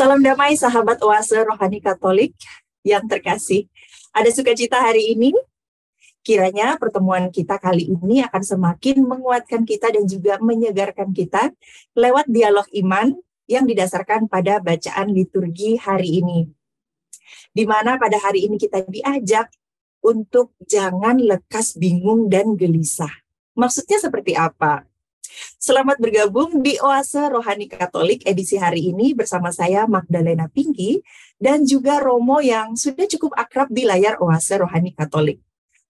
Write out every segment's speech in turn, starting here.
Salam damai sahabat Oase Rohani Katolik yang terkasih. Ada sukacita hari ini. Kiranya pertemuan kita kali ini akan semakin menguatkan kita dan juga menyegarkan kita lewat dialog iman yang didasarkan pada bacaan liturgi hari ini. Di mana pada hari ini kita diajak untuk jangan lekas bingung dan gelisah. Maksudnya seperti apa? Selamat bergabung di Oase Rohani Katolik edisi hari ini bersama saya Magdalena Pinky dan juga Romo yang sudah cukup akrab di layar Oase Rohani Katolik.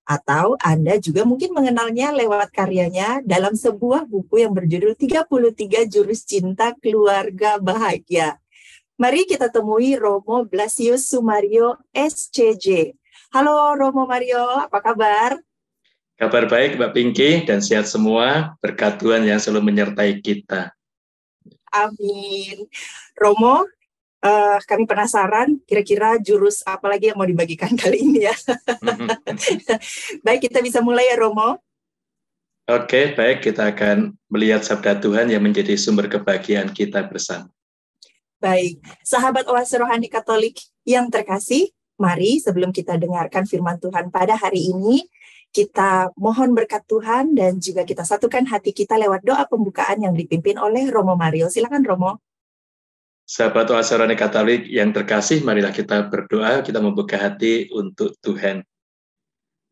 Atau Anda juga mungkin mengenalnya lewat karyanya dalam sebuah buku yang berjudul 33 Jurus Cinta Keluarga Bahagia. Mari kita temui Romo Blasius Sumario SCJ. Halo Romo Mario, apa kabar? Kabar baik Mbak Pinky dan sehat semua, berkat Tuhan yang selalu menyertai kita. Amin. Romo, kami penasaran kira-kira jurus apa lagi yang mau dibagikan kali ini ya. Baik, kita bisa mulai ya Romo. Oke, baik, kita akan melihat sabda Tuhan yang menjadi sumber kebahagiaan kita bersama. Baik, sahabat Oase Rohani Katolik yang terkasih, mari sebelum kita dengarkan firman Tuhan pada hari ini, kita mohon berkat Tuhan dan juga kita satukan hati kita lewat doa pembukaan yang dipimpin oleh Romo Mario. Silakan Romo. Sahabat Oase Rohani Katolik yang terkasih, marilah kita berdoa, kita membuka hati untuk Tuhan.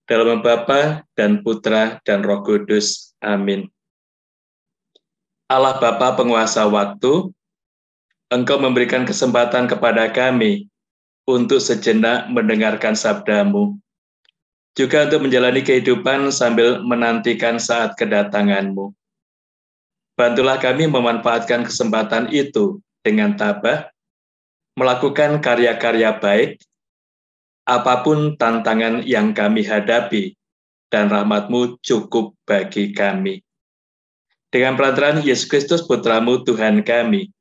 Dalam nama Bapa dan Putra dan Roh Kudus. Amin. Allah Bapa penguasa waktu, Engkau memberikan kesempatan kepada kami untuk sejenak mendengarkan sabda-Mu. Juga untuk menjalani kehidupan sambil menantikan saat kedatangan-Mu. Bantulah kami memanfaatkan kesempatan itu dengan tabah, melakukan karya-karya baik, apapun tantangan yang kami hadapi, dan rahmat-Mu cukup bagi kami. Dengan perantaraan Yesus Kristus Putra-Mu Tuhan kami,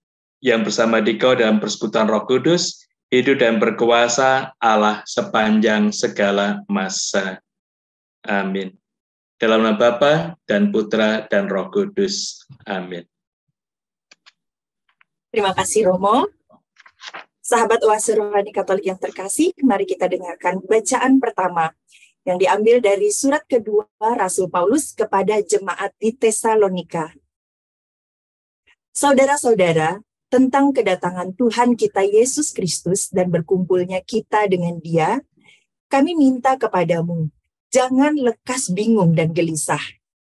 yang bersama Dikau dalam persekutuan Roh Kudus, hidup dan berkuasa Allah sepanjang segala masa. Amin. Dalam nama Bapa dan Putra dan Roh Kudus. Amin. Terima kasih Romo. Sahabat Oase Rohani Katolik yang terkasih, mari kita dengarkan bacaan pertama yang diambil dari surat kedua Rasul Paulus kepada jemaat di Tesalonika. Saudara-saudara, tentang kedatangan Tuhan kita Yesus Kristus dan berkumpulnya kita dengan Dia, kami minta kepadamu, jangan lekas bingung dan gelisah,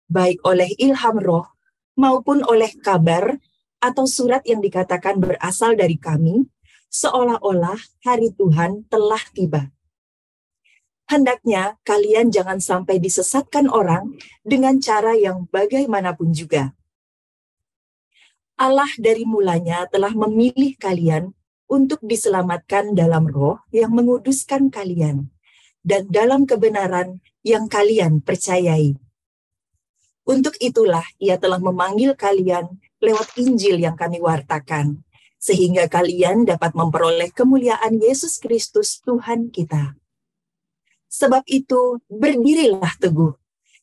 baik oleh ilham roh maupun oleh kabar atau surat yang dikatakan berasal dari kami, seolah-olah hari Tuhan telah tiba. Hendaknya kalian jangan sampai disesatkan orang dengan cara yang bagaimanapun juga. Allah dari mulanya telah memilih kalian untuk diselamatkan dalam roh yang menguduskan kalian dan dalam kebenaran yang kalian percayai. Untuk itulah Ia telah memanggil kalian lewat Injil yang kami wartakan, sehingga kalian dapat memperoleh kemuliaan Yesus Kristus Tuhan kita. Sebab itu, berdirilah teguh,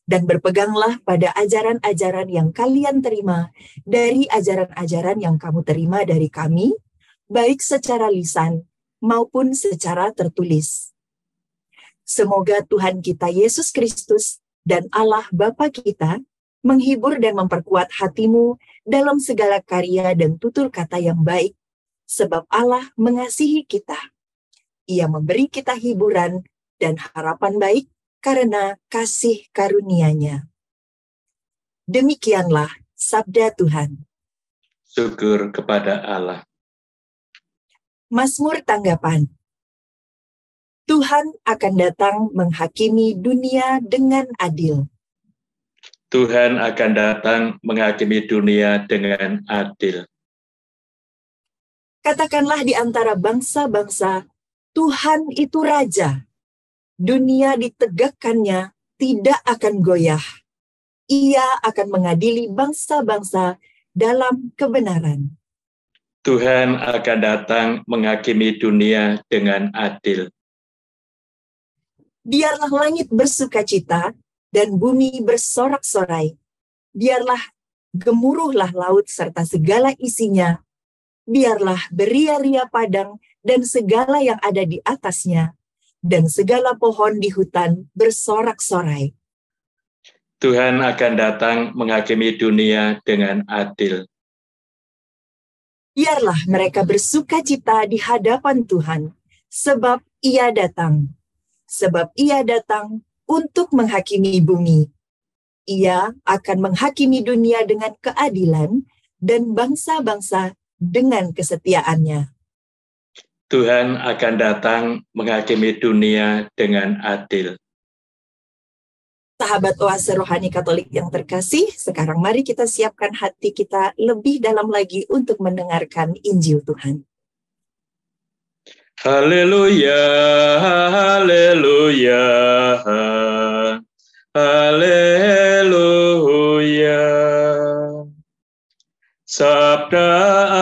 dan berpeganglah pada ajaran-ajaran yang kalian terima dari ajaran-ajaran yang kamu terima dari kami, baik secara lisan maupun secara tertulis. Semoga Tuhan kita Yesus Kristus dan Allah Bapa kita menghibur dan memperkuat hatimu dalam segala karya dan tutur kata yang baik, sebab Allah mengasihi kita. Ia memberi kita hiburan dan harapan baik karena kasih karunia-Nya. Demikianlah sabda Tuhan. Syukur kepada Allah. Mazmur tanggapan. Tuhan akan datang menghakimi dunia dengan adil. Tuhan akan datang menghakimi dunia dengan adil. Katakanlah di antara bangsa-bangsa, Tuhan itu Raja. Dunia ditegakkannya tidak akan goyah. Ia akan mengadili bangsa-bangsa dalam kebenaran. Tuhan akan datang menghakimi dunia dengan adil. Biarlah langit bersukacita dan bumi bersorak-sorai. Biarlah gemuruhlah laut serta segala isinya biarlah beria-ria padang dan segala yang ada di atasnya, dan segala pohon di hutan bersorak-sorai. Tuhan akan datang menghakimi dunia dengan adil. Biarlah mereka bersuka cita di hadapan Tuhan, sebab Ia datang. Sebab Ia datang untuk menghakimi bumi. Ia akan menghakimi dunia dengan keadilan dan bangsa-bangsa dengan kesetiaannya. Tuhan akan datang menghakimi dunia dengan adil. Sahabat Oase Rohani Katolik yang terkasih, sekarang mari kita siapkan hati kita lebih dalam lagi untuk mendengarkan Injil Tuhan. Haleluya, haleluya, haleluya. Sabda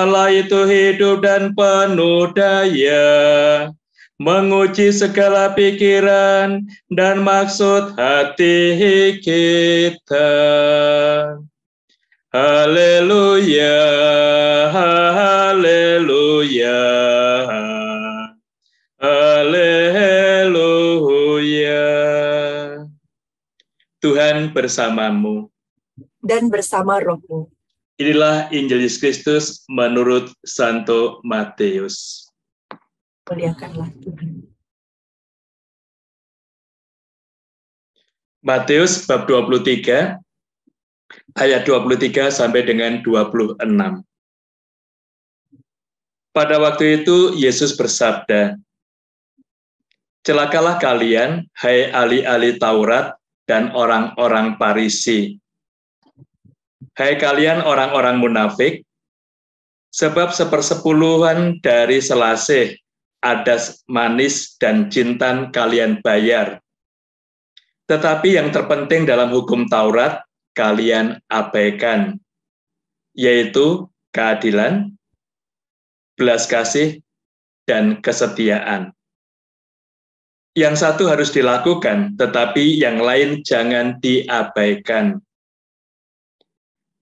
Allah itu hidup dan penuh daya, menguji segala pikiran dan maksud hati kita. Haleluya, haleluya, haleluya. Tuhan bersamamu. Dan bersama rohmu. Inilah Injil Yesus Kristus menurut Santo Matius. Muliakanlah Tuhan. Matius bab 23, ayat 23 sampai dengan 26. Pada waktu itu Yesus bersabda, "Celakalah kalian, hai ahli-ahli Taurat dan orang-orang Farisi. Hai kalian orang-orang munafik, sebab 1/10 dari selasih, adas manis dan jintan kalian bayar. Tetapi yang terpenting dalam hukum Taurat kalian abaikan, yaitu keadilan, belas kasih, dan kesetiaan. Yang satu harus dilakukan, tetapi yang lain jangan diabaikan.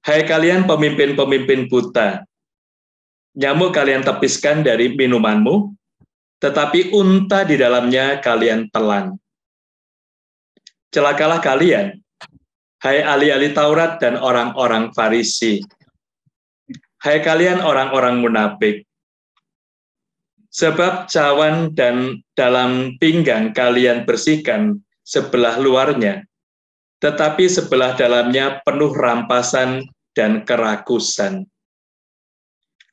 Hai kalian pemimpin-pemimpin buta, nyamuk kalian tepiskan dari minumanmu, tetapi unta di dalamnya kalian telan. Celakalah kalian, hai ahli-ahli Taurat dan orang-orang Farisi. Hai kalian orang-orang munafik, sebab cawan dan dalam pinggang kalian bersihkan sebelah luarnya, tetapi sebelah dalamnya penuh rampasan dan kerakusan.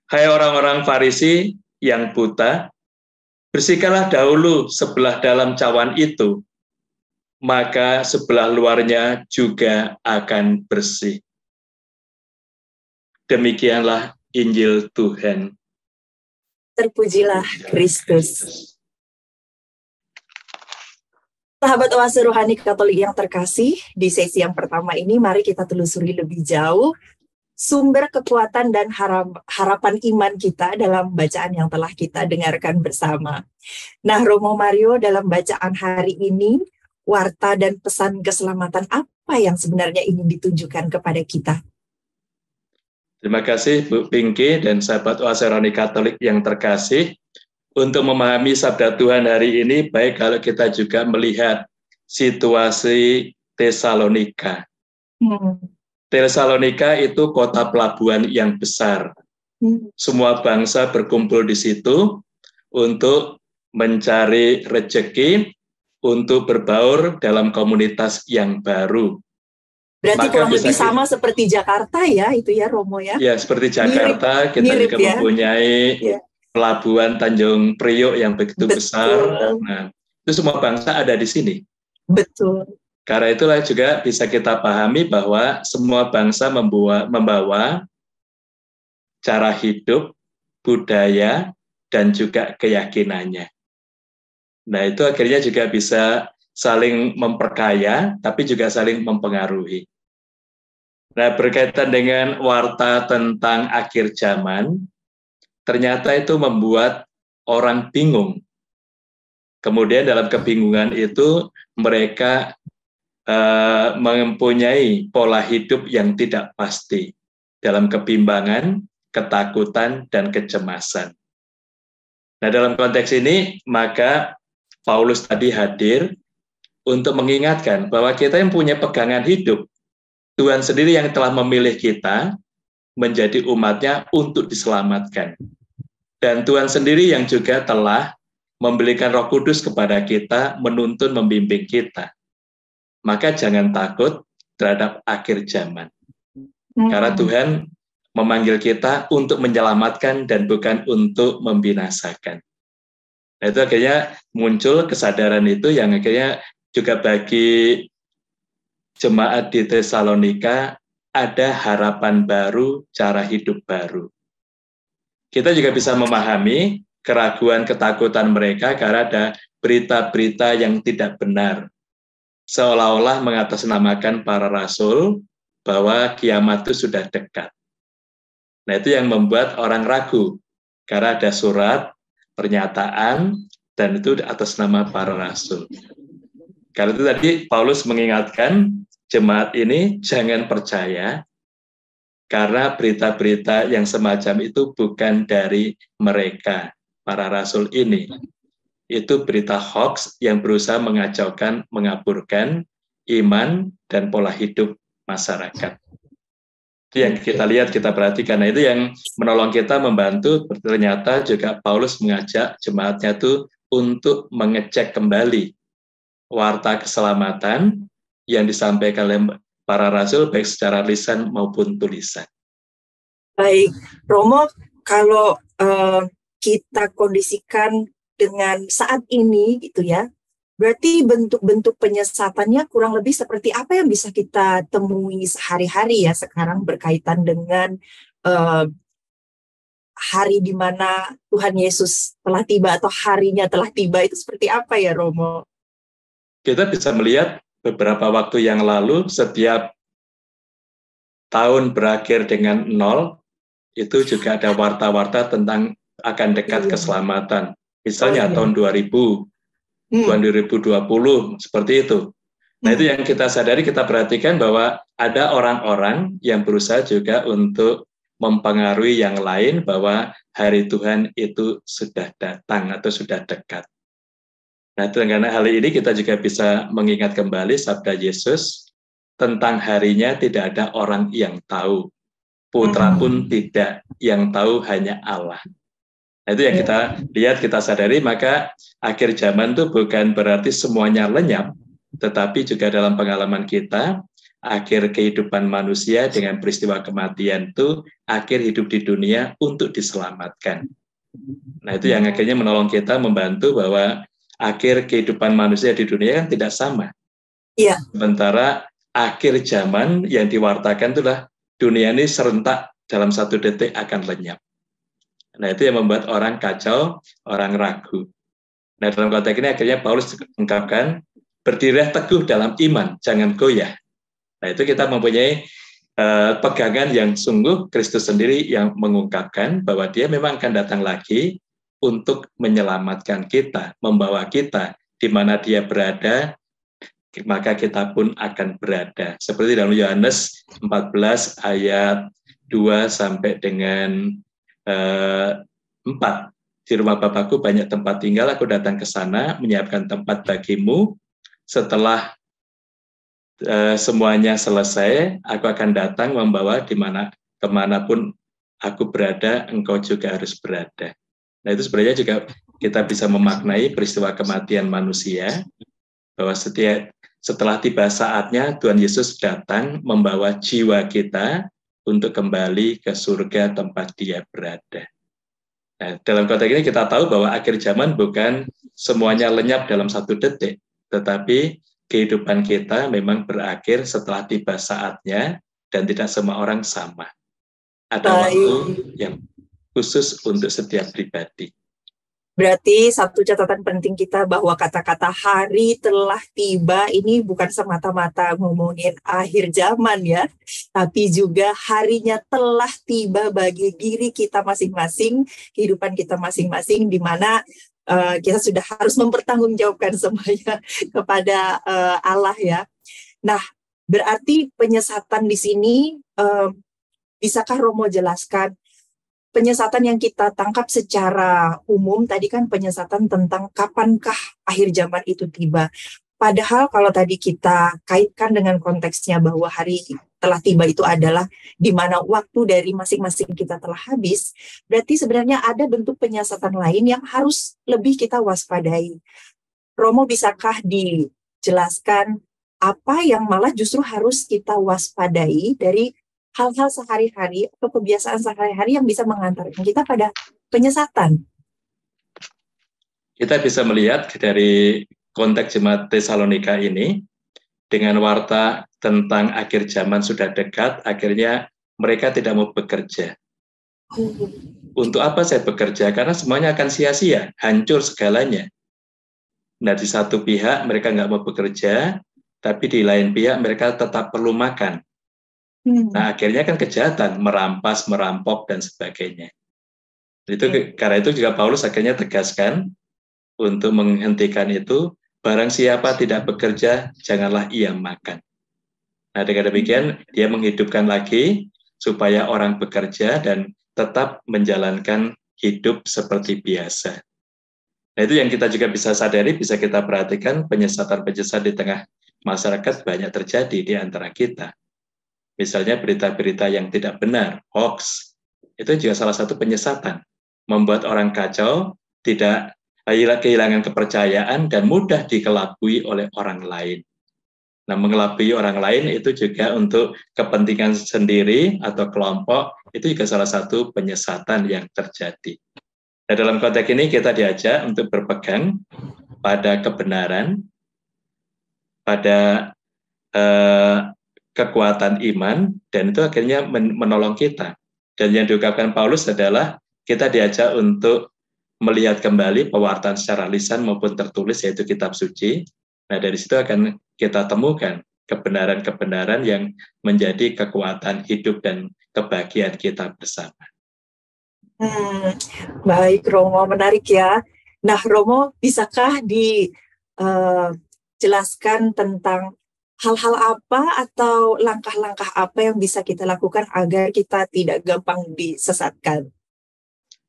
Hai orang-orang Farisi yang buta, bersihkanlah dahulu sebelah dalam cawan itu, maka sebelah luarnya juga akan bersih." Demikianlah Injil Tuhan. Terpujilah Kristus. Sahabat Oase Rohani Katolik yang terkasih, di sesi yang pertama ini mari kita telusuri lebih jauh sumber kekuatan dan harapan iman kita dalam bacaan yang telah kita dengarkan bersama. Nah, Romo Mario, dalam bacaan hari ini, warta dan pesan keselamatan apa yang sebenarnya ingin ditunjukkan kepada kita? Terima kasih Bu Pinky dan sahabat Oase Rohani Katolik yang terkasih. Untuk memahami sabda Tuhan hari ini, baik kalau kita juga melihat situasi Tesalonika. Tesalonika itu kota pelabuhan yang besar. Semua bangsa berkumpul di situ untuk mencari rezeki, untuk berbaur dalam komunitas yang baru. Berarti kurang lebih sama seperti Jakarta ya, itu ya Romo ya? Ya, seperti Jakarta, kita juga ya mempunyai pelabuhan Tanjung Priok yang begitu besar. Nah, itu semua bangsa ada di sini. Betul. Karena itulah juga bisa kita pahami bahwa semua bangsa membawa cara hidup, budaya, dan juga keyakinannya. Nah, itu akhirnya juga bisa saling memperkaya, tapi juga saling mempengaruhi. Nah, berkaitan dengan warta tentang akhir zaman, ternyata itu membuat orang bingung. Kemudian dalam kebingungan itu mereka mempunyai pola hidup yang tidak pasti. Dalam kebimbangan, ketakutan, dan kecemasan. Nah, dalam konteks ini, maka Paulus tadi hadir untuk mengingatkan bahwa kita yang punya pegangan hidup, Tuhan sendiri yang telah memilih kita menjadi umatnya untuk diselamatkan. Dan Tuhan sendiri yang juga telah memberikan Roh Kudus kepada kita, menuntun, membimbing kita. Maka jangan takut terhadap akhir zaman. Karena Tuhan memanggil kita untuk menyelamatkan dan bukan untuk membinasakan. Nah, itu akhirnya muncul kesadaran itu yang akhirnya juga bagi jemaat di Tesalonika ada harapan baru, cara hidup baru. Kita juga bisa memahami keraguan, ketakutan mereka karena ada berita-berita yang tidak benar. Seolah-olah mengatasnamakan para rasul bahwa kiamat itu sudah dekat. Nah, itu yang membuat orang ragu, karena ada surat, pernyataan, dan itu atas nama para rasul. Karena itu tadi Paulus mengingatkan jemaat ini jangan percaya, karena berita-berita yang semacam itu bukan dari mereka, para rasul ini. Itu berita hoax yang berusaha mengacaukan, mengaburkan iman dan pola hidup masyarakat. Itu yang kita lihat, kita perhatikan. Nah, itu yang menolong kita, membantu. Ternyata juga Paulus mengajak jemaatnya itu untuk mengecek kembali warta keselamatan yang disampaikan oleh para rasul, baik secara lisan maupun tulisan. Baik, Romo, kalau kita kondisikan dengan saat ini gitu ya, berarti bentuk-bentuk penyesatannya kurang lebih seperti apa yang bisa kita temui sehari-hari ya sekarang berkaitan dengan hari di mana Tuhan Yesus telah tiba atau harinya telah tiba, itu seperti apa ya, Romo? Kita bisa melihat beberapa waktu yang lalu, setiap tahun berakhir dengan 0, itu juga ada warta-warta tentang akan dekat keselamatan. Misalnya tahun 2000, 2020, seperti itu. Nah, itu yang kita sadari, kita perhatikan bahwa ada orang-orang yang berusaha juga untuk mempengaruhi yang lain bahwa hari Tuhan itu sudah datang atau sudah dekat. Nah, dengan hal ini kita juga bisa mengingat kembali sabda Yesus tentang harinya tidak ada orang yang tahu. Putra pun tidak, yang tahu hanya Allah. Nah, itu yang kita lihat, kita sadari, maka akhir zaman itu bukan berarti semuanya lenyap, tetapi juga dalam pengalaman kita, akhir kehidupan manusia dengan peristiwa kematian itu akhir hidup di dunia untuk diselamatkan. Nah, itu yang akhirnya menolong kita, membantu bahwa akhir kehidupan manusia di dunia kan tidak sama. Iya. Sementara akhir zaman yang diwartakan itulah dunia ini serentak dalam 1 detik akan lenyap. Nah, itu yang membuat orang kacau, orang ragu. Nah, dalam konteks ini akhirnya Paulus mengungkapkan, berdirilah teguh dalam iman, jangan goyah. Nah, itu kita mempunyai pegangan yang sungguh Kristus sendiri yang mengungkapkan bahwa dia memang akan datang lagi untuk menyelamatkan kita, membawa kita di mana dia berada, maka kita pun akan berada. Seperti dalam Yohanes 14 ayat 2 sampai dengan 4. Di rumah Bapakku banyak tempat tinggal, aku datang ke sana menyiapkan tempat bagimu. Setelah semuanya selesai, aku akan datang membawa kemanapun aku berada, engkau juga harus berada. Nah, itu sebenarnya juga kita bisa memaknai peristiwa kematian manusia, bahwa setelah tiba saatnya Tuhan Yesus datang membawa jiwa kita untuk kembali ke surga tempat dia berada. Nah, dalam konteks ini kita tahu bahwa akhir zaman bukan semuanya lenyap dalam 1 detik, tetapi kehidupan kita memang berakhir setelah tiba saatnya dan tidak semua orang sama. Ada waktu yang khusus untuk setiap pribadi. Berarti satu catatan penting kita bahwa kata-kata hari telah tiba ini bukan semata-mata ngomongin akhir zaman ya, tapi juga harinya telah tiba bagi diri kita masing-masing, kehidupan kita masing-masing, di mana kita sudah harus mempertanggungjawabkan semuanya kepada Allah ya. Nah, berarti penyesatan di sini, bisakah Romo jelaskan penyesatan yang kita tangkap secara umum tadi kan penyesatan tentang kapankah akhir zaman itu tiba. Padahal kalau tadi kita kaitkan dengan konteksnya bahwa hari telah tiba itu adalah di mana waktu dari masing-masing kita telah habis, berarti sebenarnya ada bentuk penyesatan lain yang harus lebih kita waspadai. Romo, bisakah dijelaskan apa yang malah justru harus kita waspadai dari hal-hal sehari-hari atau kebiasaan sehari-hari yang bisa mengantarkan kita pada penyesatan? Kita bisa melihat dari konteks jemaat Tesalonika ini, dengan warta tentang akhir zaman sudah dekat, akhirnya mereka tidak mau bekerja. Untuk apa saya bekerja? Karena semuanya akan sia-sia, hancur segalanya. Nah, di satu pihak mereka nggak mau bekerja, tapi di lain pihak mereka tetap perlu makan. Nah, akhirnya kan kejahatan, merampas, merampok, dan sebagainya. Karena itu juga Paulus akhirnya tegaskan untuk menghentikan itu, barang siapa tidak bekerja, janganlah ia makan. Nah, dengan demikian, dia menghidupkan lagi supaya orang bekerja dan tetap menjalankan hidup seperti biasa. Nah, itu yang kita juga bisa sadari, bisa kita perhatikan penyesatan-penyesatan di tengah masyarakat banyak terjadi di antara kita. Misalnya berita-berita yang tidak benar, hoax, itu juga salah satu penyesatan. Membuat orang kacau, tidak kehilangan kepercayaan, dan mudah dikelabui oleh orang lain. Nah, mengelabui orang lain itu juga untuk kepentingan sendiri atau kelompok, itu juga salah satu penyesatan yang terjadi. Nah, dalam konteks ini kita diajak untuk berpegang pada kebenaran, pada kekuatan iman, dan itu akhirnya menolong kita. Dan yang diungkapkan Paulus adalah kita diajak untuk melihat kembali pewartaan secara lisan maupun tertulis, yaitu kitab suci. Nah, dari situ akan kita temukan kebenaran-kebenaran yang menjadi kekuatan hidup dan kebahagiaan kita bersama. Baik, Romo, menarik ya. Nah, Romo, bisakah dijelaskan tentang hal-hal apa atau langkah-langkah apa yang bisa kita lakukan agar kita tidak gampang disesatkan?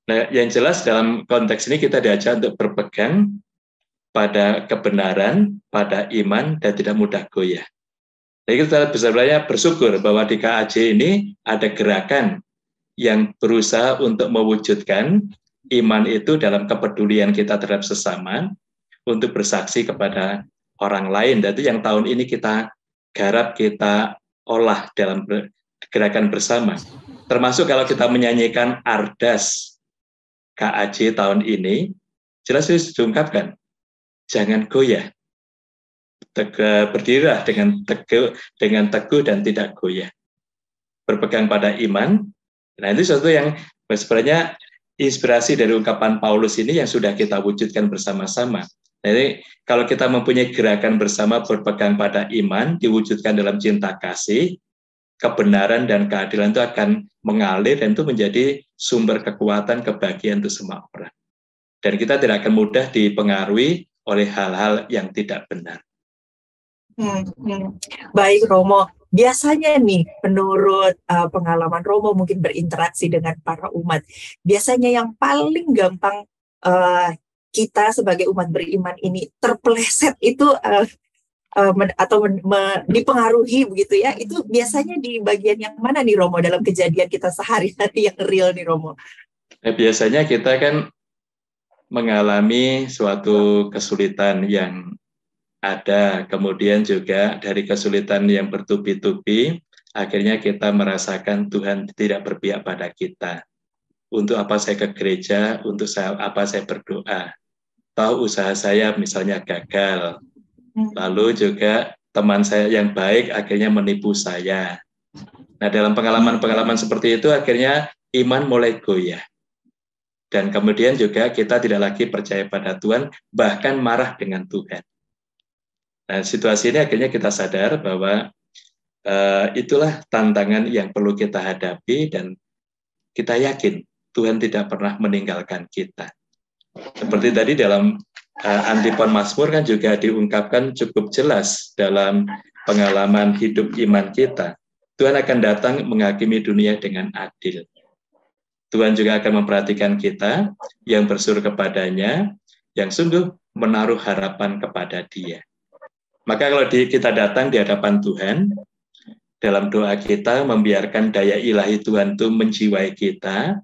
Nah, yang jelas dalam konteks ini kita diajak untuk berpegang pada kebenaran, pada iman, dan tidak mudah goyah. Jadi kita sebenarnya bersyukur bahwa di KAJ ini ada gerakan yang berusaha untuk mewujudkan iman itu dalam kepedulian kita terhadap sesama, untuk bersaksi kepada orang lain. Dan itu yang tahun ini kita garap, kita olah dalam gerakan bersama. Termasuk kalau kita menyanyikan Ardas KAJ tahun ini, jelas diungkapkan, jangan goyah, berdirilah dengan teguh dan tidak goyah, berpegang pada iman. Nah, itu sesuatu yang sebenarnya inspirasi dari ungkapan Paulus ini yang sudah kita wujudkan bersama-sama. Jadi kalau kita mempunyai gerakan bersama berpegang pada iman, diwujudkan dalam cinta kasih, kebenaran dan keadilan itu akan mengalir, dan itu menjadi sumber kekuatan kebahagiaan untuk semua orang. Dan kita tidak akan mudah dipengaruhi oleh hal-hal yang tidak benar. Baik, Romo. Biasanya nih, menurut pengalaman Romo mungkin berinteraksi dengan para umat, biasanya yang paling gampang kita sebagai umat beriman ini terpeleset itu dipengaruhi begitu ya, itu biasanya di bagian yang mana nih, Romo, dalam kejadian kita sehari-hari yang real nih, Romo? Nah, biasanya kita kan mengalami suatu kesulitan yang ada, kemudian juga dari kesulitan yang bertubi-tubi, akhirnya kita merasakan Tuhan tidak berpihak pada kita. Untuk apa saya ke gereja, untuk apa saya berdoa. Tahu usaha saya misalnya gagal, lalu juga teman saya yang baik akhirnya menipu saya. Nah, dalam pengalaman-pengalaman seperti itu akhirnya iman mulai goyah. Dan kemudian juga kita tidak lagi percaya pada Tuhan, bahkan marah dengan Tuhan. Nah, situasi ini akhirnya kita sadar bahwa itulah tantangan yang perlu kita hadapi, dan kita yakin Tuhan tidak pernah meninggalkan kita. Seperti tadi dalam Antipon Mazmur kan juga diungkapkan cukup jelas dalam pengalaman hidup iman kita. Tuhan akan datang menghakimi dunia dengan adil. Tuhan juga akan memperhatikan kita yang bersyukur kepadanya, yang sungguh menaruh harapan kepada Dia. Maka kalau kita datang di hadapan Tuhan, dalam doa kita membiarkan daya ilahi Tuhan itu menjiwai kita,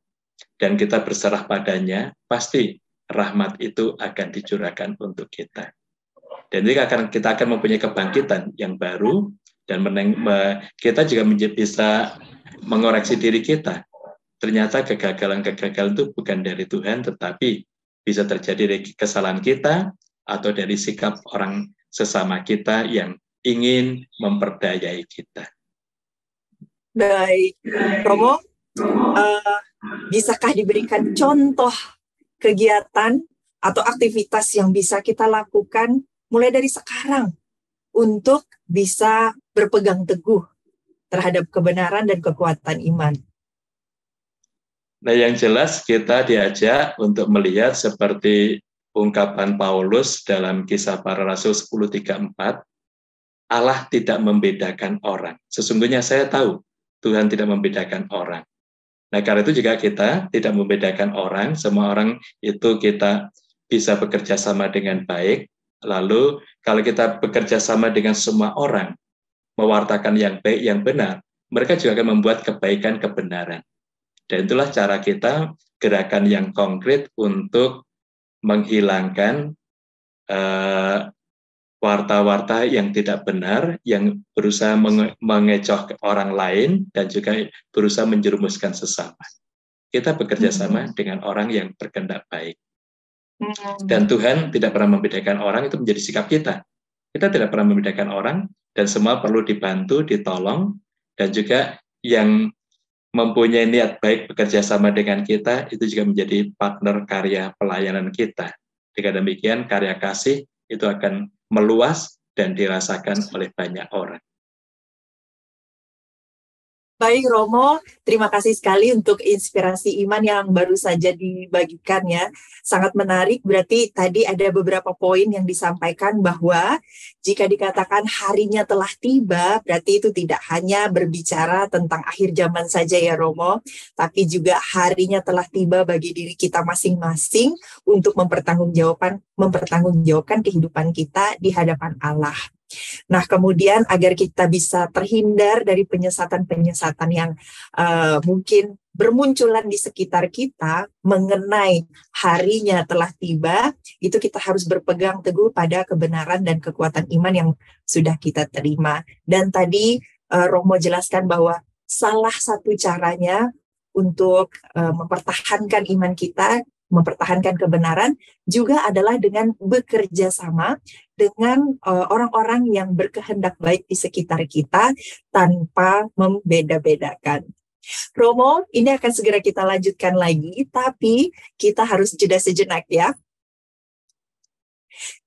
dan kita berserah padanya, pasti rahmat itu akan dicurahkan untuk kita. Dan ini kita akan mempunyai kebangkitan yang baru, dan kita juga bisa mengoreksi diri kita. Ternyata kegagalan-kegagalan itu bukan dari Tuhan, tetapi bisa terjadi dari kesalahan kita atau dari sikap orang sesama kita yang ingin memperdayai kita. Baik, Romo, bisakah diberikan contoh kegiatan atau aktivitas yang bisa kita lakukan mulai dari sekarang untuk bisa berpegang teguh terhadap kebenaran dan kekuatan iman? Nah, yang jelas kita diajak untuk melihat seperti ungkapan Paulus dalam Kisah Para Rasul 10:34, Allah tidak membedakan orang. Sesungguhnya saya tahu Tuhan tidak membedakan orang. Nah, karena itu juga kita tidak membedakan orang, semua orang itu kita bisa bekerja sama dengan baik. Lalu kalau kita bekerja sama dengan semua orang, mewartakan yang baik, yang benar, mereka juga akan membuat kebaikan, kebenaran. Dan itulah cara kita, gerakan yang konkret untuk menghilangkan warta-warta yang tidak benar, yang berusaha mengecoh orang lain, dan juga berusaha menjerumuskan sesama. Kita bekerja sama dengan orang yang berkehendak baik. Dan Tuhan tidak pernah membedakan orang, itu menjadi sikap kita. Kita tidak pernah membedakan orang, dan semua perlu dibantu, ditolong, dan juga yang mempunyai niat baik bekerja sama dengan kita, itu juga menjadi partner karya pelayanan kita. Dengan demikian, karya kasih itu akan meluas dan dirasakan oleh banyak orang. Baik Romo, terima kasih sekali untuk inspirasi iman yang baru saja dibagikan ya. Sangat menarik, berarti tadi ada beberapa poin yang disampaikan bahwa jika dikatakan harinya telah tiba, berarti itu tidak hanya berbicara tentang akhir zaman saja ya Romo, tapi juga harinya telah tiba bagi diri kita masing-masing untuk mempertanggungjawabkan kehidupan kita di hadapan Allah. Nah, kemudian agar kita bisa terhindar dari penyesatan-penyesatan yang mungkin bermunculan di sekitar kita mengenai harinya telah tiba, itu kita harus berpegang teguh pada kebenaran dan kekuatan iman yang sudah kita terima. Dan tadi Romo jelaskan bahwa salah satu caranya untuk mempertahankan iman kita, mempertahankan kebenaran, juga adalah dengan bekerja sama dengan orang-orang yang berkehendak baik di sekitar kita tanpa membeda-bedakan. Romo, ini akan segera kita lanjutkan lagi, tapi kita harus jeda sejenak ya.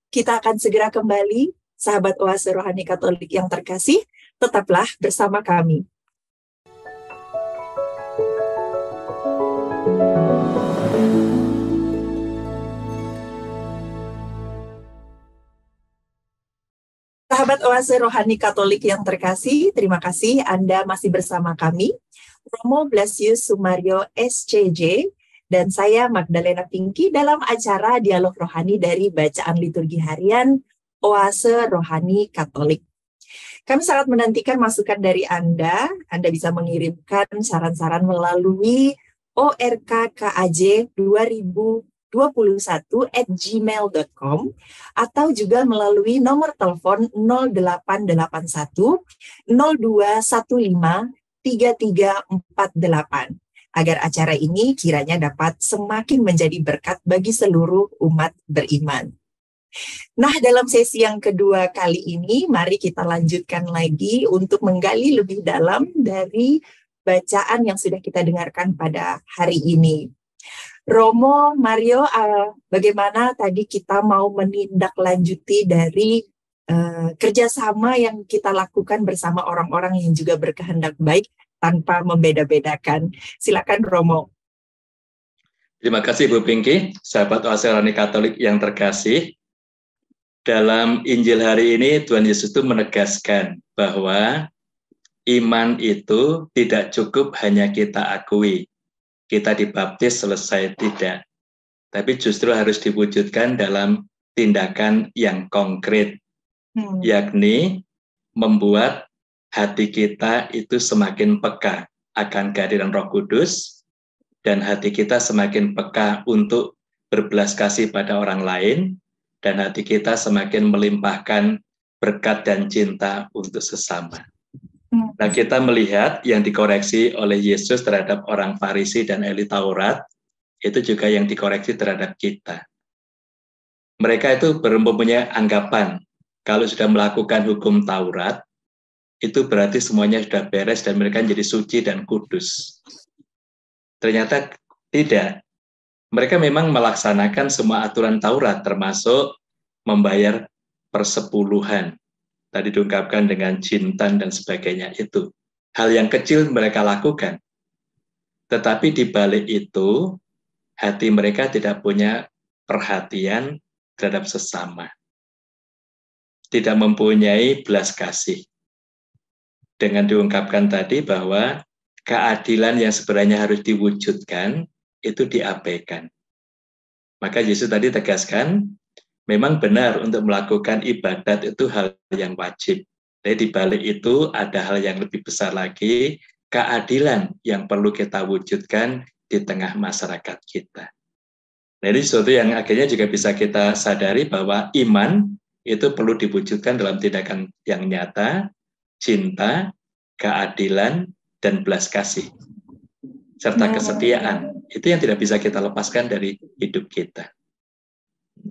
Kita akan segera kembali, sahabat Oase Rohani Katolik yang terkasih, tetaplah bersama kami. Sahabat Oase Rohani Katolik yang terkasih, terima kasih Anda masih bersama kami, Romo Blasius Sumario SCJ, dan saya Magdalena Pinky dalam acara Dialog Rohani dari Bacaan Liturgi Harian Oase Rohani Katolik. Kami sangat menantikan masukan dari Anda. Anda bisa mengirimkan saran-saran melalui orkaj2021@gmail.com atau juga melalui nomor telepon 0881 0215 3348 agar acara ini kiranya dapat semakin menjadi berkat bagi seluruh umat beriman. Nah, dalam sesi yang kedua kali ini, mari kita lanjutkan lagi untuk menggali lebih dalam dari bacaan yang sudah kita dengarkan pada hari ini. Romo, Mario, bagaimana tadi kita mau menindaklanjuti dari kerjasama yang kita lakukan bersama orang-orang yang juga berkehendak baik tanpa membeda-bedakan. Silakan Romo. Terima kasih Bu Pinky, sahabat Oase Rohani Katolik yang terkasih. Dalam Injil hari ini Tuhan Yesus itu menegaskan bahwa iman itu tidak cukup hanya kita akui, kita dibaptis selesai, tidak. Tapi justru harus diwujudkan dalam tindakan yang konkret, yakni membuat hati kita itu semakin peka akan kehadiran Roh Kudus, dan hati kita semakin peka untuk berbelas kasih pada orang lain, dan hati kita semakin melimpahkan berkat dan cinta untuk sesama. Nah, kita melihat yang dikoreksi oleh Yesus terhadap orang Farisi dan ahli Taurat, itu juga yang dikoreksi terhadap kita. Mereka itu mempunyai anggapan, kalau sudah melakukan hukum Taurat, itu berarti semuanya sudah beres dan mereka menjadi suci dan kudus. Ternyata tidak. Mereka memang melaksanakan semua aturan Taurat, termasuk membayar persepuluhan. Tadi diungkapkan dengan jintan dan sebagainya itu. Hal yang kecil mereka lakukan. Tetapi di balik itu, hati mereka tidak punya perhatian terhadap sesama. Tidak mempunyai belas kasih. Dengan diungkapkan tadi bahwa keadilan yang sebenarnya harus diwujudkan, itu diabaikan. Maka Yesus tadi tegaskan, memang benar untuk melakukan ibadat itu hal yang wajib. Tapi di balik itu ada hal yang lebih besar lagi, keadilan yang perlu kita wujudkan di tengah masyarakat kita. Nah, ini sesuatu yang akhirnya juga bisa kita sadari bahwa iman itu perlu diwujudkan dalam tindakan yang nyata, cinta, keadilan, dan belas kasih. Serta kesetiaan. Itu yang tidak bisa kita lepaskan dari hidup kita.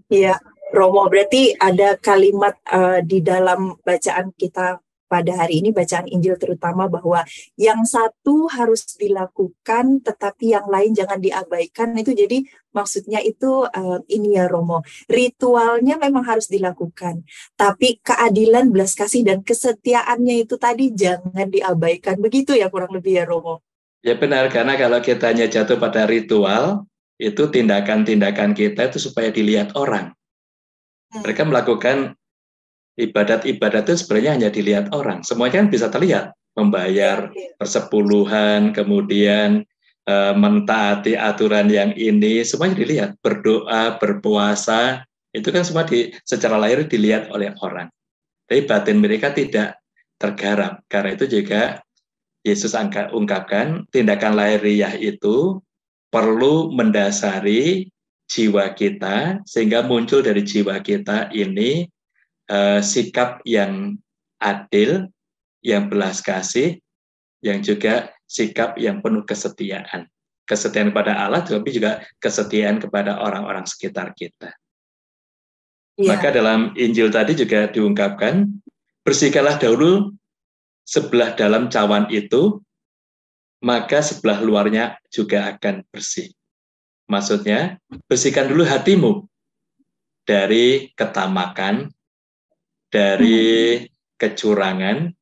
Iya, Romo, berarti ada kalimat di dalam bacaan kita pada hari ini, bacaan Injil terutama, bahwa yang satu harus dilakukan, tetapi yang lain jangan diabaikan. Itu jadi maksudnya itu ini ya Romo, ritualnya memang harus dilakukan, tapi keadilan, belas kasih, dan kesetiaannya itu tadi jangan diabaikan. Begitu ya kurang lebih ya Romo? Ya benar, karena kalau kita hanya jatuh pada ritual, itu tindakan-tindakan kita itu supaya dilihat orang. Mereka melakukan ibadat-ibadat itu sebenarnya hanya dilihat orang. Semuanya kan bisa terlihat. Membayar persepuluhan, kemudian mentaati aturan yang ini, semuanya dilihat. Berdoa, berpuasa, itu kan semua secara lahir dilihat oleh orang. Tapi batin mereka tidak tergarap. Karena itu juga Yesus ungkapkan, tindakan lahiriah itu perlu mendasari jiwa kita, sehingga muncul dari jiwa kita ini sikap yang adil, yang belas kasih, yang juga sikap yang penuh kesetiaan. Kesetiaan kepada Allah, tapi juga kesetiaan kepada orang-orang sekitar kita. Ya. Maka dalam Injil tadi juga diungkapkan, bersihkanlah dahulu sebelah dalam cawan itu, maka sebelah luarnya juga akan bersih. Maksudnya, bersihkan dulu hatimu dari ketamakan, dari kecurangan,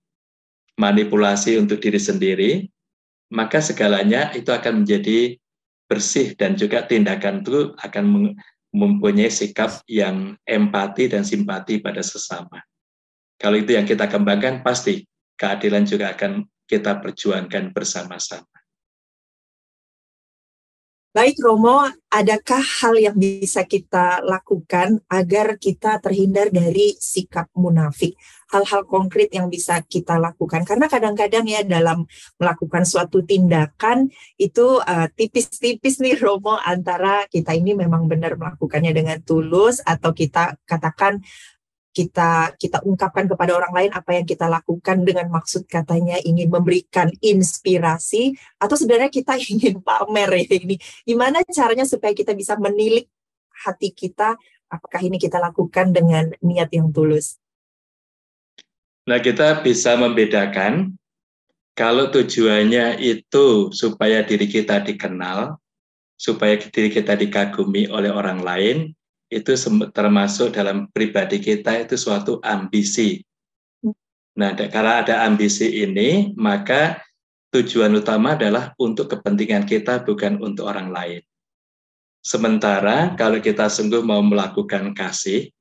manipulasi untuk diri sendiri, maka segalanya itu akan menjadi bersih, dan juga tindakan itu akan mempunyai sikap yang empati dan simpati pada sesama. Kalau itu yang kita kembangkan, pasti keadilan juga akan kita perjuangkan bersama-sama. Baik Romo, adakah hal yang bisa kita lakukan agar kita terhindar dari sikap munafik? Hal-hal konkret yang bisa kita lakukan. Karena kadang-kadang ya dalam melakukan suatu tindakan itu tipis-tipis nih Romo, antara kita ini memang benar melakukannya dengan tulus, atau kita katakan kita ungkapkan kepada orang lain apa yang kita lakukan dengan maksud katanya ingin memberikan inspirasi, atau sebenarnya kita ingin pamer ya ini. Gimana caranya supaya kita bisa menilik hati kita, apakah ini kita lakukan dengan niat yang tulus? Nah, kita bisa membedakan kalau tujuannya itu supaya diri kita dikenal, supaya diri kita dikagumi oleh orang lain, itu termasuk dalam pribadi kita itu suatu ambisi. Nah, karena ada ambisi ini, maka tujuan utama adalah untuk kepentingan kita, bukan untuk orang lain. Sementara kalau kita sungguh mau melakukan kasih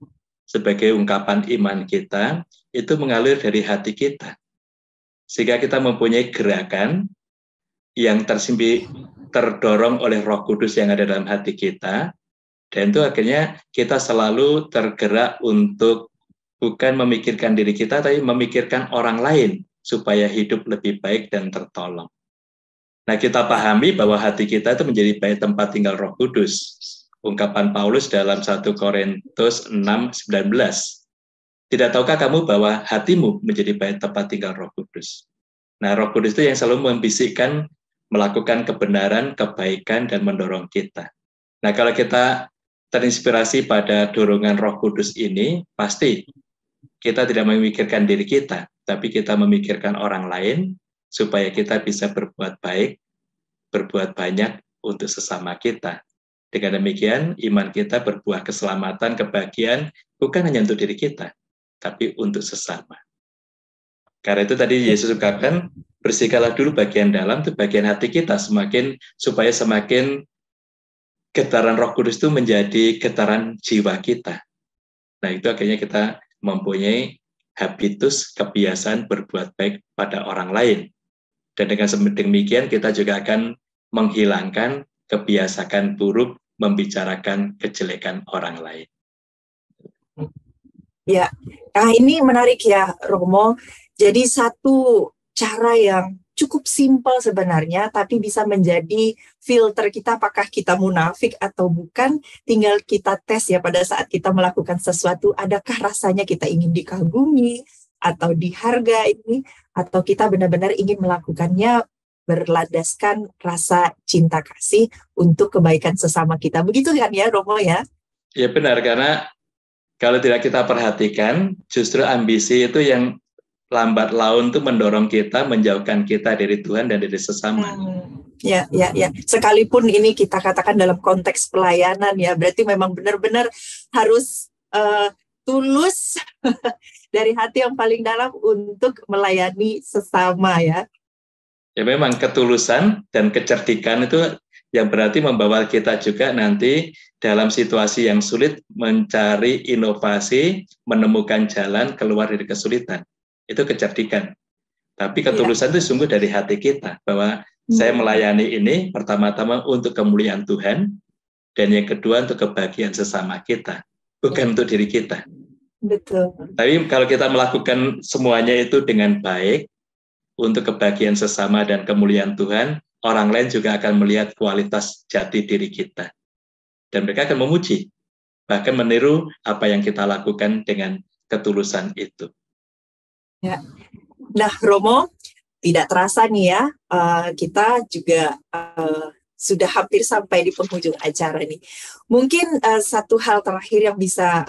sebagai ungkapan iman kita, itu mengalir dari hati kita. Sehingga kita mempunyai gerakan yang terdorong oleh Roh Kudus yang ada dalam hati kita, dan itu akhirnya kita selalu tergerak untuk bukan memikirkan diri kita, tapi memikirkan orang lain supaya hidup lebih baik dan tertolong. Nah, kita pahami bahwa hati kita itu menjadi baik tempat tinggal Roh Kudus. Ungkapan Paulus dalam 1 Korintus 6:19. Tidak tahukah kamu bahwa hatimu menjadi baik tempat tinggal Roh Kudus? Nah, Roh Kudus itu yang selalu membisikkan melakukan kebenaran, kebaikan, dan mendorong kita. Nah, kalau kita terinspirasi pada dorongan Roh Kudus ini, pasti kita tidak memikirkan diri kita, tapi kita memikirkan orang lain, supaya kita bisa berbuat baik, berbuat banyak untuk sesama kita. Dengan demikian, iman kita berbuah keselamatan, kebahagiaan, bukan hanya untuk diri kita, tapi untuk sesama. Karena itu tadi Yesus katakan, bersihkanlah dulu bagian dalam, itu bagian hati kita, supaya semakin getaran Roh Kudus itu menjadi getaran jiwa kita. Nah, itu akhirnya kita mempunyai habitus, kebiasaan berbuat baik pada orang lain. Dan dengan demikian kita juga akan menghilangkan kebiasaan buruk membicarakan kejelekan orang lain. Ya, nah ini menarik ya Romo. Jadi satu cara yang cukup simpel sebenarnya, tapi bisa menjadi filter kita apakah kita munafik atau bukan. Tinggal kita tes ya pada saat kita melakukan sesuatu, adakah rasanya kita ingin dikagumi atau dihargai, atau kita benar-benar ingin melakukannya berlandaskan rasa cinta kasih untuk kebaikan sesama kita. Begitu kan ya Romo ya? Ya benar, karena kalau tidak kita perhatikan, justru ambisi itu yang lambat laun itu mendorong kita, menjauhkan kita dari Tuhan dan dari sesama. Ya. Sekalipun ini kita katakan dalam konteks pelayanan ya, berarti memang benar-benar harus tulus dari hati yang paling dalam untuk melayani sesama ya. Ya memang ketulusan dan kecerdikan itu yang berarti membawa kita juga nanti dalam situasi yang sulit mencari inovasi, menemukan jalan keluar dari kesulitan. Itu kecerdikan. Tapi ketulusan itu sungguh dari hati kita, bahwa saya melayani ini pertama-tama untuk kemuliaan Tuhan, dan yang kedua untuk kebahagiaan sesama kita, bukan untuk diri kita. Betul. Tapi kalau kita melakukan semuanya itu dengan baik, untuk kebahagiaan sesama dan kemuliaan Tuhan, orang lain juga akan melihat kualitas jati diri kita. Dan mereka akan memuji, bahkan meniru apa yang kita lakukan dengan ketulusan itu. Ya. Nah, Romo, tidak terasa nih ya, kita juga sudah hampir sampai di penghujung acara nih. Mungkin satu hal terakhir yang bisa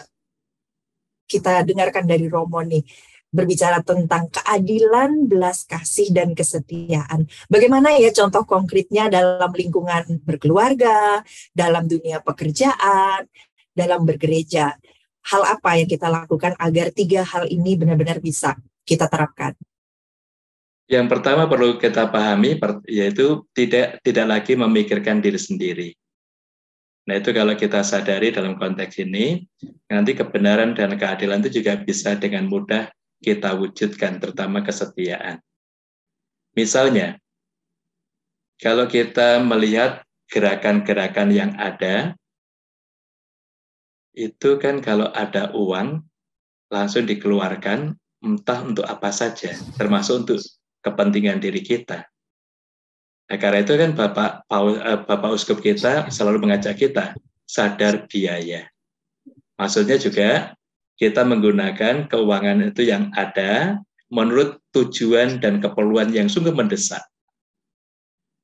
kita dengarkan dari Romo nih, berbicara tentang keadilan, belas kasih, dan kesetiaan. Bagaimana ya contoh konkretnya dalam lingkungan berkeluarga, dalam dunia pekerjaan, dalam bergereja? Hal apa yang kita lakukan agar 3 hal ini benar-benar bisa kita terapkan? Yang pertama perlu kita pahami, yaitu tidak lagi memikirkan diri sendiri. Nah, itu kalau kita sadari dalam konteks ini, nanti kebenaran dan keadilan itu juga bisa dengan mudah kita wujudkan, terutama kesetiaan. Misalnya, kalau kita melihat gerakan-gerakan yang ada, itu kan kalau ada uang, langsung dikeluarkan, entah untuk apa saja, termasuk untuk kepentingan diri kita. Nah, karena itu kan Bapak Uskup kita selalu mengajak kita sadar biaya. Maksudnya juga kita menggunakan keuangan itu yang ada menurut tujuan dan keperluan yang sungguh mendesak.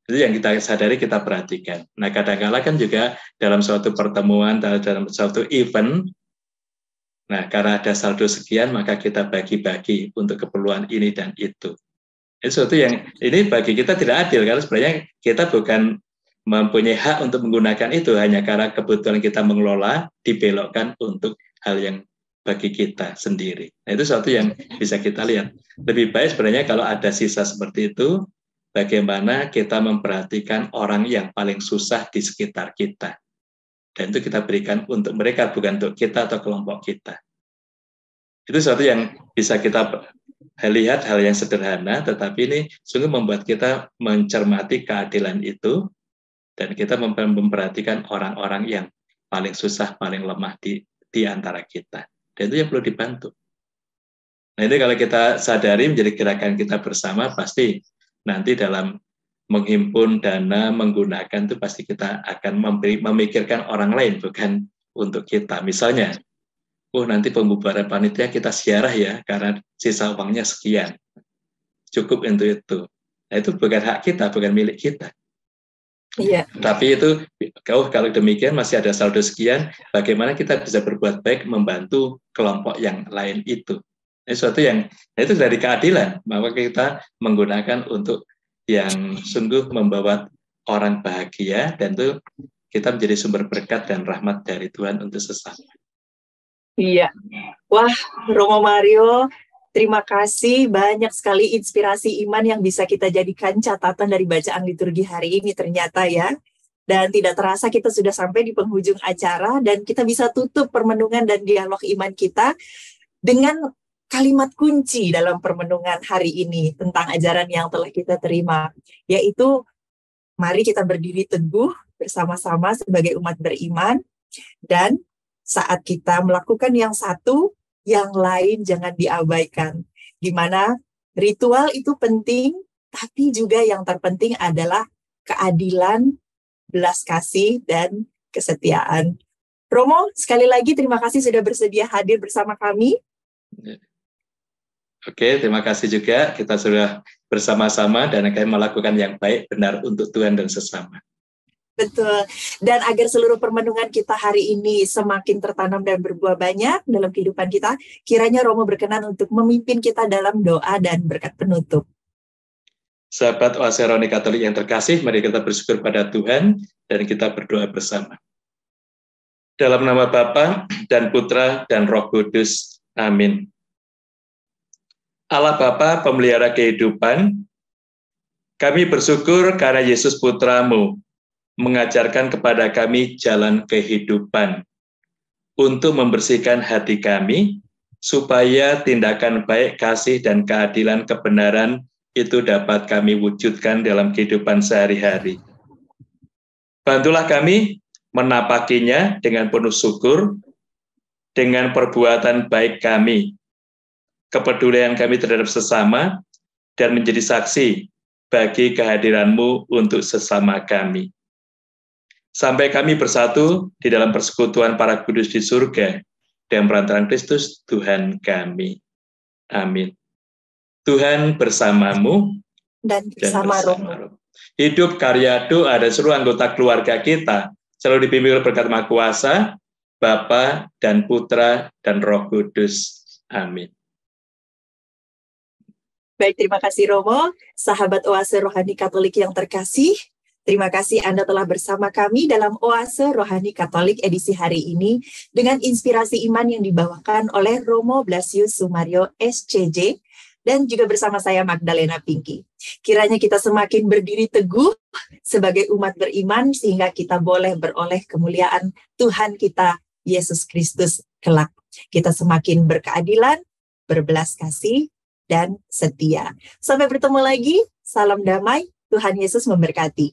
Itu yang kita sadari, kita perhatikan. Nah, kadang-kala kan juga dalam suatu pertemuan, dalam suatu event, nah karena ada saldo sekian, maka kita bagi-bagi untuk keperluan ini dan itu. Itu sesuatu yang ini bagi kita tidak adil, karena sebenarnya kita bukan mempunyai hak untuk menggunakan itu, hanya karena kebutuhan kita mengelola dibelokkan untuk hal yang bagi kita sendiri. Nah, itu sesuatu yang bisa kita lihat. Lebih baik sebenarnya kalau ada sisa seperti itu, bagaimana kita memperhatikan orang yang paling susah di sekitar kita. Dan itu kita berikan untuk mereka, bukan untuk kita atau kelompok kita. Itu sesuatu yang bisa kita lihat, hal yang sederhana, tetapi ini sungguh membuat kita mencermati keadilan itu, Dan kita memperhatikan orang-orang yang paling susah, paling lemah di antara kita. Dan itu yang perlu dibantu. Nah, itu kalau kita sadari menjadi gerakan kita bersama, pasti nanti dalam menghimpun dana, menggunakan itu pasti kita akan memikirkan orang lain, bukan untuk kita. Misalnya, nanti pembubaran panitia kita siarah ya, karena sisa uangnya sekian. Cukup untuk itu. Nah, itu bukan hak kita, bukan milik kita. Iya. Tapi itu, kalau demikian masih ada saldo sekian, bagaimana kita bisa berbuat baik membantu kelompok yang lain itu. Ini sesuatu yang, itu dari keadilan, maka kita menggunakan untuk yang sungguh membawa orang bahagia, dan itu kita menjadi sumber berkat dan rahmat dari Tuhan untuk sesama. Iya. Wah, Romo Mario, terima kasih, banyak sekali inspirasi iman yang bisa kita jadikan catatan dari bacaan liturgi hari ini ternyata ya. Dan tidak terasa kita sudah sampai di penghujung acara, dan kita bisa tutup permenungan dan dialog iman kita dengan kalimat kunci dalam permenungan hari ini tentang ajaran yang telah kita terima, yaitu mari kita berdiri teguh bersama-sama sebagai umat beriman, dan saat kita melakukan yang satu, yang lain jangan diabaikan. Di mana ritual itu penting, tapi juga yang terpenting adalah keadilan, belas kasih, dan kesetiaan. Romo, sekali lagi terima kasih sudah bersedia hadir bersama kami. Oke, terima kasih juga. Kita sudah bersama-sama dan akan melakukan yang baik, benar untuk Tuhan dan sesama. Betul. Dan agar seluruh permenungan kita hari ini semakin tertanam dan berbuah banyak dalam kehidupan kita, kiranya Romo berkenan untuk memimpin kita dalam doa dan berkat penutup. Sahabat Oase Rohani Katolik yang terkasih, mari kita bersyukur pada Tuhan dan kita berdoa bersama. Dalam nama Bapa dan Putra dan Roh Kudus. Amin. Allah Bapa, pemelihara kehidupan, kami bersyukur karena Yesus Putra-Mu mengajarkan kepada kami jalan kehidupan untuk membersihkan hati kami, supaya tindakan baik, kasih, dan keadilan kebenaran itu dapat kami wujudkan dalam kehidupan sehari-hari. Bantulah kami menapakinya dengan penuh syukur, dengan perbuatan baik kami, kepedulian kami terhadap sesama, dan menjadi saksi bagi kehadiran-Mu untuk sesama kami. Sampai kami bersatu di dalam persekutuan para kudus di surga, dan perantaraan Kristus Tuhan kami. Amin. Tuhan bersamamu dan bersama Roh. Hidup, karya, doa, dan seluruh anggota keluarga kita selalu dipimpin oleh berkat Maha Kuasa, Bapa dan Putra dan Roh Kudus. Amin. Baik, terima kasih Romo, sahabat Oase Rohani Katolik yang terkasih. Terima kasih Anda telah bersama kami dalam Oase Rohani Katolik edisi hari ini dengan inspirasi iman yang dibawakan oleh Romo Blasius Sumario SCJ dan juga bersama saya Magdalena Pinky. Kiranya kita semakin berdiri teguh sebagai umat beriman sehingga kita boleh beroleh kemuliaan Tuhan kita Yesus Kristus kelak. Kita semakin berkeadilan, berbelas kasih, dan setia. Sampai bertemu lagi, salam damai, Tuhan Yesus memberkati.